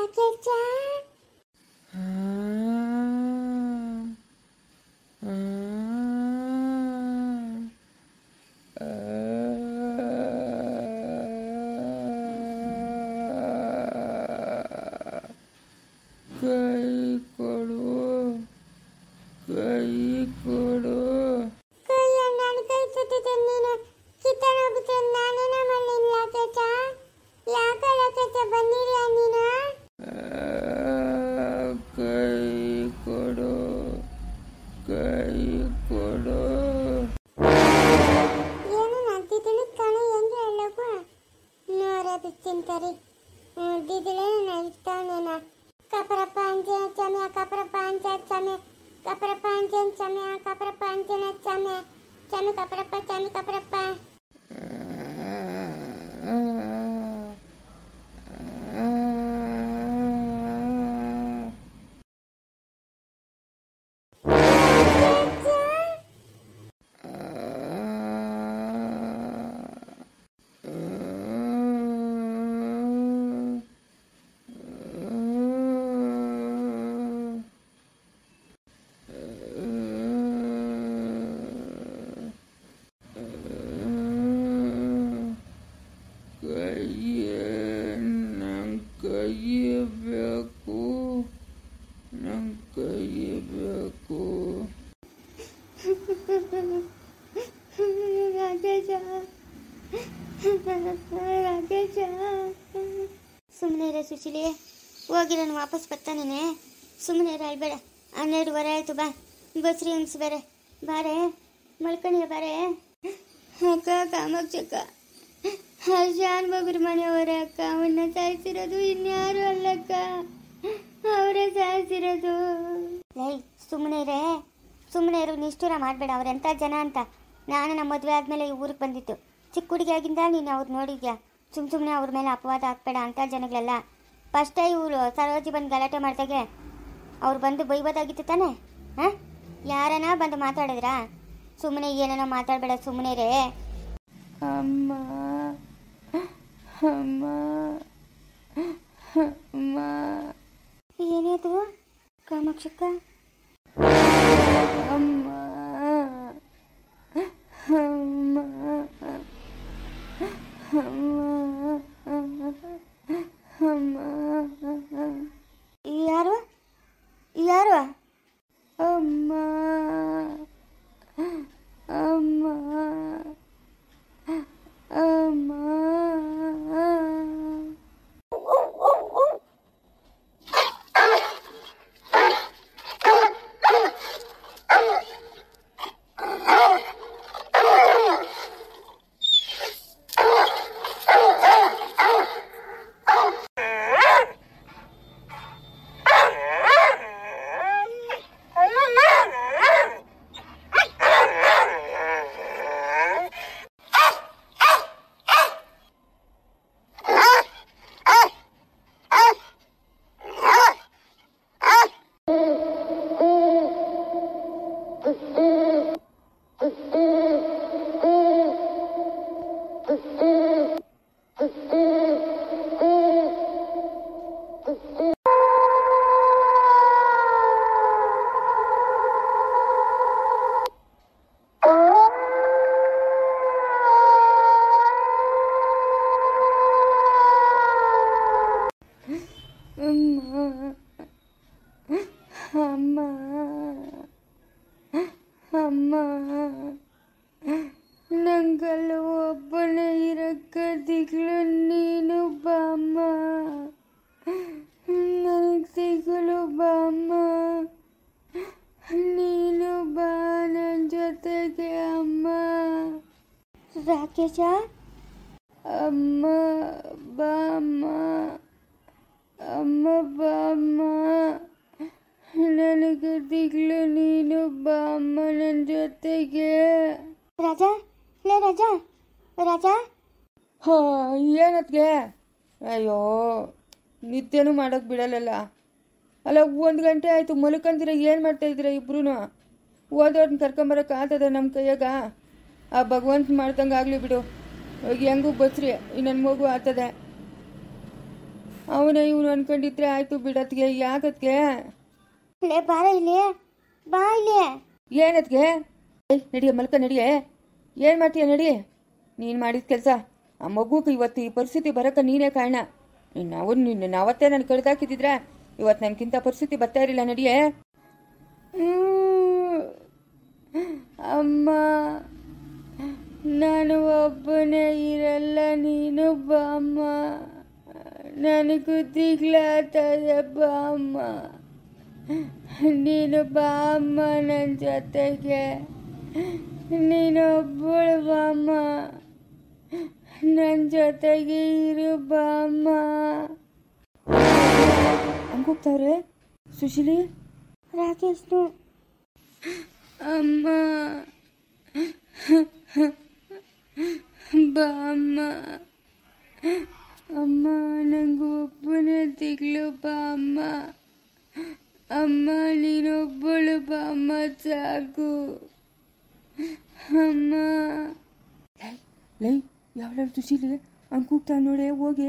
ರಾಕೇಶ ತಿಂತಾರೆ ದಿದಿಲೆ ನೈತಾನೇನ ಕಪರ ಪಾಂಚ ಚಮೆ ಕಪರ ಪಾಂಚ ಚಮೆ ಕಪರ ಪಾಂಚ ಚಮೆ ಕಪರ ಪಾಂಚನ ಚಮೆ ಚಮೆ ಕಪರಪ್ಪ ಚಮೆ ಕಪರಪ್ಪ ಸುಮ್ಮನೆ ಸುಶೀಲಿ ಹೋಗಿರ ವಾಪಸ್ ಬರ್ತಾನೇನೆ ಸುಮ್ಮನೆ ಅಳ್ಬೇಡ 12:30 ಆಯ್ತು ಬಾ ಬಸ್ರಿ ಅನ್ಸಿ ಬೇರೆ ಬಾರೆ ಮಲ್ಕಣಿಯ ಬಾರೆ ಅಕ್ಕ ಕಾಮಾಕ್ಷಕ್ಕ ಶಾನ್ ಬಾಬುರ ಮನೆಯವರ ಅಕ್ಕ ಅವನ್ನ ಸಾಯಿಸಿರೋದು ಇನ್ಯಾರು ಅಲ್ಲಕ್ಕ ಅವರೇ ಸಾಯಿಸಿರೋದು ಲೈ ಸುಮ್ಮನೆ ಇರು ನಿಷ್ಠುರ ಮಾಡಬೇಡ ಅವ್ರೆಂಥ ಜನ ಅಂತ ನಾನು ನಮ್ಮ ಮದುವೆ ಆದಮೇಲೆ ಈ ಊರಿಗೆ ಬಂದಿತ್ತು ಚಿಕ್ಕ ಹುಡುಗಿಯಾಗಿಂದ ನೀನು ಅವ್ರು ನೋಡಿದ್ಯಾ ಸುಮ್ಮನೆ ಅವ್ರ ಮೇಲೆ ಅಪವಾದ ಹಾಕ್ಬೇಡ ಅಂಥ ಜನಗಳೆಲ್ಲ ಫಸ್ಟೇ ಇವರು ಸರೋಜಿ ಬಂದು ಗಲಾಟೆ ಮಾಡ್ದಾಗೆ ಅವ್ರು ಬಂದು ಬೈಬೋದಾಗಿತ್ತು ತಾನೆ ಹಾಂ ಯಾರನ ಬಂದು ಮಾತಾಡಿದ್ರಾ ಸುಮ್ಮನೆ ಏನೇನೋ ಮಾತಾಡಬೇಡ ಸುಮ್ಮನೆ ರೇ ಅಮ್ಮ ಅಮ್ಮ ಅಮ್ಮ ಏನೇದು ಕಾಮಾಕ್ಷಕ್ಕ ಅಮ್ಮ ಅಮ್ಮ ಅಮ್ಮ ಯಾರು ಅಮ್ಮ ಅಮ್ಮ ಅಮ್ಮ ಅಮ್ಮ ಅಮ್ಮ ನಂಗಲ್ಲ ಒಬ್ಬನೇ ಇರಕ್ಕ ದಿಗ್ಲು ನೀನು ಬಾಮ್ಮ ನನಗೆ ಸಿಗಲು ಬಾಮ್ಮ ನೀನು ಬಾ ನನ್ನ ಜೊತೆಗೆ ಅಮ್ಮ ರಾಕೇಶ ಅಮ್ಮ ಬಾಮ್ಮ ಅಮ್ಮ ಬಾಮ್ಮ ನನಗೆ ದಿಗ್ಲು ನೀನು ಬಾಮ್ಮ ನನ್ನ ಜೊತೆಗೆ ರಾಜಾ ಲೇ ರಾಜಾ ಹಾಂ ಏನತ್ಗೆ ಅಯ್ಯೋ ನಿದ್ದೆನೂ ಮಾಡೋಕ್ಕೆ ಬಿಡಲ್ಲಲ್ಲ ಅಲ್ಲ 1 ಗಂಟೆ ಆಯಿತು ಮಲ್ಕೊಂತೀರ ಏನು ಮಾಡ್ತಾಯಿದ್ದೀರ ಇಬ್ರು ಓದೋರ್ನ ಕರ್ಕೊಂಬರಕ್ಕೆ ಆಗ್ತದೆ ನಮ್ಮ ಕೈಯಾಗ ಆ ಭಗವಂತ ಮಾಡ್ದಂಗೆ ಆಗಲಿ ಬಿಡು ಈಗ ಹೆಂಗೂ ಬಸ್ರಿ ನನ್ನ ಮಗು ಆಗ್ತದೆ ಅವನೇ ಇವನು ಅನ್ಕೊಂಡಿದ್ರೆ ಆಯ್ತು ಬಿಡತ್ಗೆ. ಯಾಕತ್ಗೆ? ಲೇ ಬಾರ ಇಲ್ಲಿ, ಬಾ ಇಲ್ಲಿ. ಏನತ್ಗೆ? ನಡಿಯ ಮಲ್ಕ ನಡಿಯೇ. ಏನು ಮಾಡ್ತೀಯ ನಡಿ. ನೀನು ಮಾಡಿದ ಕೆಲಸ ಆ ಮಗುಗೆ ಇವತ್ತು ಈ ಪರಿಸ್ಥಿತಿ ಬರೋಕೆ ನೀನೇ ಕಾರಣ. ನಿನ್ನ ಅವತ್ತೇ ನಾನು ಕಳೆದಾಕಿದ್ದಿದ್ರೆ ಇವತ್ತು ನನಗಿಂತ ಪರಿಸ್ಥಿತಿ ಬರ್ತಾ ಇರಲಿಲ್ಲ. ನಡಿಯೇ. ಅಮ್ಮ, ನಾನು ಒಬ್ಬನೇ ಇರಲ್ಲ, ನೀನು ಬಾಮ್ಮ. ನನಗೂ ದಿಗ್ಲಾತದೆ ಬಾಮ್ಮ. ನೀನು ಬಾಮ್ಮ ನನ್ನ ಜೊತೆಗೆ. ನೀನೊಬ್ಬಳು ಬಾಮ್ಮ, ನನ್ನ ಜೊತೆಗೆ ಇರು ಬಾಮ್ಮ. ಹಂಗೋಗ್ತಾವ್ರೆ ಸುಶೀಲಿ. ರಾಕೇಶ್ನು. ಅಮ್ಮ ಬಾಮ್ಮ. ಅಮ್ಮ, ನಂಗೆ ಒಬ್ಬನೇ ದಿಗ್ಲು ಬಾಮ್ಮ. ಅಮ್ಮ, ನೀನೊಬ್ಬಳು ಬಾಮ್ಮ ಸಾಕು. ಅಮ್ಮ. ಲೈ ಯಾವಳ ಸುಶೀಲಿ ಹಂಗೂಗ್ತಾ ನೋಡೆ, ಹೋಗಿ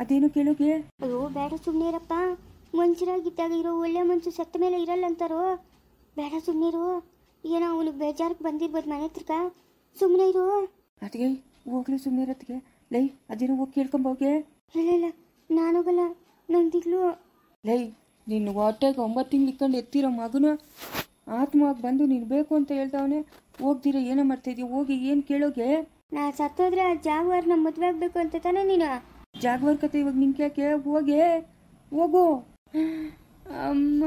ಅದೇನು ಕೇಳೋಗೆ. ಅಯ್ಯೋ ಬೇಡ, ಸುಮ್ಮನೆ ಇರಪ್ಪ. ಮನುಷ್ಯರಾಗಿದ್ದಾಗ ಇರೋ ಒಳ್ಳೆ ಮನುಷ್ಯ ಸತ್ತ ಮೇಲೆ ಇರಲ್ಲ ಅಂತಾರೋ. ಬೇಡ, ಸುಮ್ಮನೆ ಇರು. ಏನೋ ಅವನಿಗೆ ಬೇಜಾರಕ್ಕೆ ಬಂದಿರ್ಬೋದು ಮನೆ ಹತ್ರಕ್ಕ. ಸುಮ್ಮನೆ ಇರು. ಅದಕ್ಕೆ ಹೋಗ್ಲಿ, ಸುಮ್ಮನೆ ಇರತ್ತಿಗೆ. ಲೈ ಅದೇನೋ ಹೋಗಿ ಕೇಳ್ಕೊಂಬೋಗೆ. ಇಲ್ಲ ಇಲ್ಲ, ನಾನೋಗಲ್ಲ, ನಂದಿಗ್ಲು. ಲೈ ನಿನ್ನ ಹೊಟ್ಟೆಗೆ 9 ತಿಂಗಳು ಇಟ್ಕೊಂಡು ಎತ್ತಿರೋ ಮಗನು ಆತ್ಮವಾಗಿ ಬಂದು ನೀನು ಬೇಕು ಅಂತ ಹೇಳ್ತಾವನೆ. ಹೋಗ್ದಿರ ಏನೋ ಮಾಡ್ತಾಯಿದ್ದೀವಿ. ಹೋಗಿ ಏನು ಕೇಳೋಗೆ. ನಾ ಸತ್ತೋದ್ರೆ ಆ ಜಾಗ್ವಾರ್ ನಮ್ಮ ಮದುವೆ ಆಗಬೇಕು ಅಂತ ತಾನೇ ನೀನು. ಜಾಗ್ವಾರ್ ಕತೆ ಇವಾಗ ನಿನ್ ಕ್ಯಾಕೆ? ಹೋಗೆ, ಹೋಗು. ಅಮ್ಮ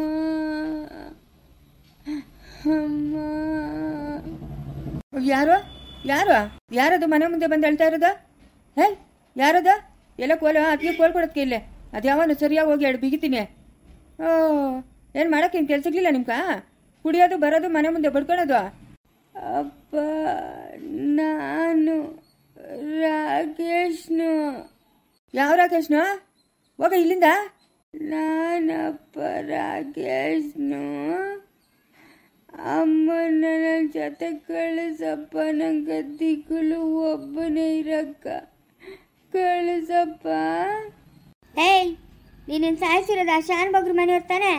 ಅಮ್ಮ. ಯಾರು ಯಾರು ಯಾರದು ಮನೆ ಮುಂದೆ ಬಂದು ಹೇಳ್ತಾ ಇರೋದ? ಹೇ ಯಾರದ? ಎಲ್ಲ ಕೋಲ ಅದಕ್ಕೆ ಕೋಲ್ ಕೊಡೋದಕ್ಕೆ ಇಲ್ಲೇ. ಅದು ಯಾವನು ಸರಿಯಾಗಿ ಹೋಗಿ ಎರಡು ಬಿಗಿತೀನಿ. ಏನು ಮಾಡೋಕ್ಕೇನು ಕೆಲ್ಸಕ್ಕಿಲ್ಲ ನಿಮ್ಗೆ? ಕುಡಿಯೋದು ಬರೋದು ಮನೆ ಮುಂದೆ ಬಡ್ಕೊಳೋದು. ಅಪ್ಪ, ನಾನು ರಾಕೇಶ್ನು. ಯಾವ ರಾಕೇಶ್ನು? ಹೋಗ ಇಲ್ಲಿಂದ. ನಾನಪ್ಪ ರಾಕೇಶ್ನು. ಅಮ್ಮನ ನನ್ನ ಜೊತೆ ಕಳಿಸಪ್ಪ. ನಂಗೆ ದಿಕ್ಕಲು ಒಬ್ಬನೇ ಇರಕ್ಕ ಕಳಿಸಪ್ಪ. ಏಯ್, ನೀನೇನು ಸಾಯಿಸಿರೋದ ಶಾನ್ ಬಗ್ರ ಮನೆಯವ್ರ ತಾನೆ?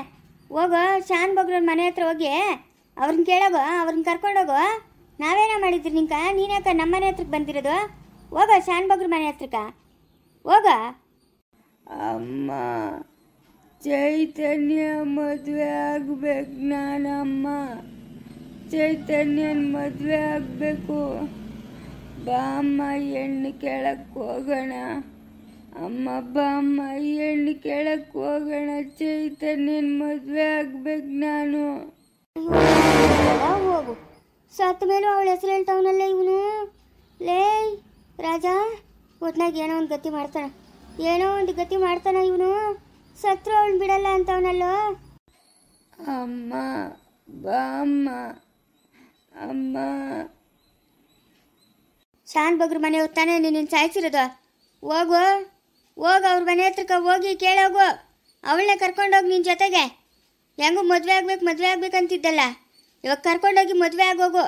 ಹೋಗೋ, ಶಾನ್ ಬಗ್ರ ಮನೆ ಹತ್ರ ಹೋಗಿ ಅವ್ರನ್ನ ಕೇಳೋಗೋ, ಅವ್ರನ್ನ ಕರ್ಕೊಂಡೋಗೋ. ನಾವೇನೋ ಮಾಡಿದ್ರಿ ನಿಂಕ? ನೀನ್ಯಾಕ ನಮ್ಮ ಮನೆ ಹತ್ರಕ್ಕೆ ಬಂದಿರೋದು? ಹೋಗೋ ಶಾನ್ ಬಗ್ರ ಮನೆ ಹತ್ರಕ್ಕ ಹೋಗ. ಅಮ್ಮ, ಚೈತನ್ಯ ಮದುವೆ ಆಗ್ಬೇಕು. ನಾನಮ್ಮ ಚೈತನ್ಯನ ಮದುವೆ ಆಗಬೇಕು. ಬಾಮ್ಮ, ಹೆಣ್ಣು ಕೇಳಕ್ಕೆ ಹೋಗೋಣ. ಅಮ್ಮ ಬಾಮ್ಮ, ಹೆಣ್ಣು ಕೇಳಕ್ಕೆ ಹೋಗೋಣ. ಚೈತನ್ಯನ ಮದುವೆ ಆಗ್ಬೇಕು ನಾನು. ಹೋಗು. ಸತ್ತ ಮೇಲೂ ಅವಳ ಹೆಸರು ಹೇಳ್ತಾವನಲ್ಲ ಇವನು. ಲೇ ರಾಜ, ಒಟ್ನಾಗ ಏನೋ ಒಂದು ಗತಿ ಮಾಡ್ತಾನೆ, ಏನೋ ಒಂದು ಗತಿ ಮಾಡ್ತಾನೆ ಇವನು. ಸತ್ರು ಅವಳು ಬಿಡಲ್ಲ ಅಂತವನಲ್ಲೋ. ಅಮ್ಮ ಬಾಮ್ಮ. ಅಮ್ಮ, ಶಾನ್ ಬಗ್ರ ಮನೆಯವ್ರು ತಾನೇ ನೀನು ಸಾಯಿಸಿರೋದು? ಹೋಗು, ಹೋಗು ಅವ್ರ ಮನೆ ಹತ್ರಕ್ಕೆ ಹೋಗಿ ಕೇಳೋಗು. ಅವಳನ್ನ ಕರ್ಕೊಂಡೋಗಿ ನಿನ್ನ ಜೊತೆಗೆ. ಹೆಂಗೂ ಮದುವೆ ಆಗ್ಬೇಕಂತಿದ್ದಲ್ಲ, ಇವಾಗ ಕರ್ಕೊಂಡೋಗಿ ಮದುವೆ ಆಗೋಗು.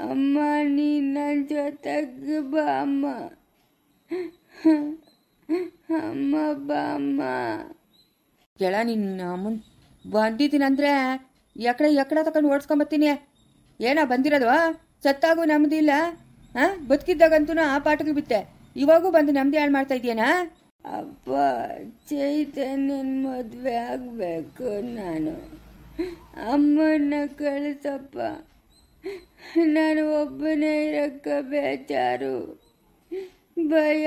ಅಮ್ಮ, ನೀನು ನನ್ನ ಜೊತೆಗೆ ಬಾಮ್ಮ. ಅಮ್ಮ ಬಾಮ್ಮ. ಕೇಳ, ನಿನ್ನ ಅಮ್ಮನ ಬಂದಿದ್ದೀನಂದ್ರೆ ಎಕಡೆ ತಗೊಂಡು ಓಡಿಸ್ಕೊಂಬತ್ತೀನಿ. ಏನೋ ಬಂದಿರೋದು? ಸತ್ತಾಗೂ ನಮ್ಮದಿಲ್ಲ. ಬದುಕಿದ್ದಾಗಂತೂ ಆ ಪಾಠಕ್ಕೆ ಬಿಟ್ಟೆ, ಇವಾಗೂ ಬಂದು ನಮ್ದು ಹಾಳು ಮಾಡ್ತಾ ಇದೆಯೇನಾ? ಅಪ್ಪ, ಚೈತನ್ಯನ ಮದುವೆ ಆಗಬೇಕು ನಾನು. ಅಮ್ಮನ್ನ ಕಳಿಸಪ್ಪ. ನಾನು ಒಬ್ಬನೇ ಇರಕ್ಕ ಬೇಜಾರು, ಭಯ.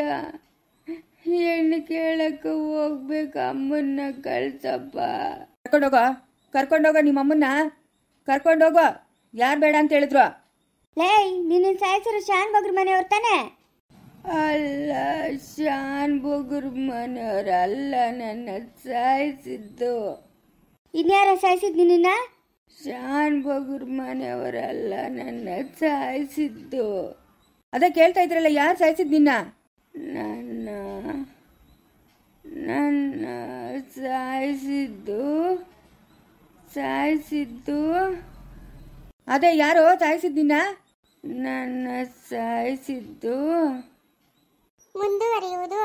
ಹೆಣ್ಣು ಕೇಳಕ್ಕೆ ಹೋಗ್ಬೇಕು. ಅಮ್ಮನ್ನ ಕಳಿಸಪ್ಪ. ಕರ್ಕೊಂಡೋಗ ನಿಮ್ಮಮ್ಮನ್ನ ಕರ್ಕೊಂಡೋಗೋ. ಯಾರು ಬೇಡ ಅಂತ ಹೇಳಿದ್ರು? ಲೇ, ನಿನ್ನ ಸಾಯಿಸಿರೋ ಶಾನ್ ಬಗ್ರ ಮನೆಯವ್ರು ತಾನೆ? ಅಲ್ಲ, ಶಾನ್ ಬಗ್ರ ಮನೆಯವರಲ್ಲ ನನ್ನ ಸಾಯಿಸಿದ್ದು. ಇನ್ಯಾರ ಸಾಯಿಸಿದ್ ನಿನ್ನ? ಶಾನ್ ಬಗ್ರ ಮನೆಯವರಲ್ಲ ನನ್ನ ಸಾಯಿಸಿದ್ದು. ಅದೇ ಕೇಳ್ತಾ ಇದ್ರಲ್ಲ, ಯಾರು ಸಾಯಿಸಿದ್ ನಿನ್ನ? ನನ್ನ ಸಾಯಿಸಿದ್ದು ಅದೇ ಯಾರೋ ಸಾಯಿಸಿದ್ ನಿನ್ನ? ನನ್ನ ಸಾಯಿಸಿದ್ದು. ಮುಂದುವರಿಯುವುದು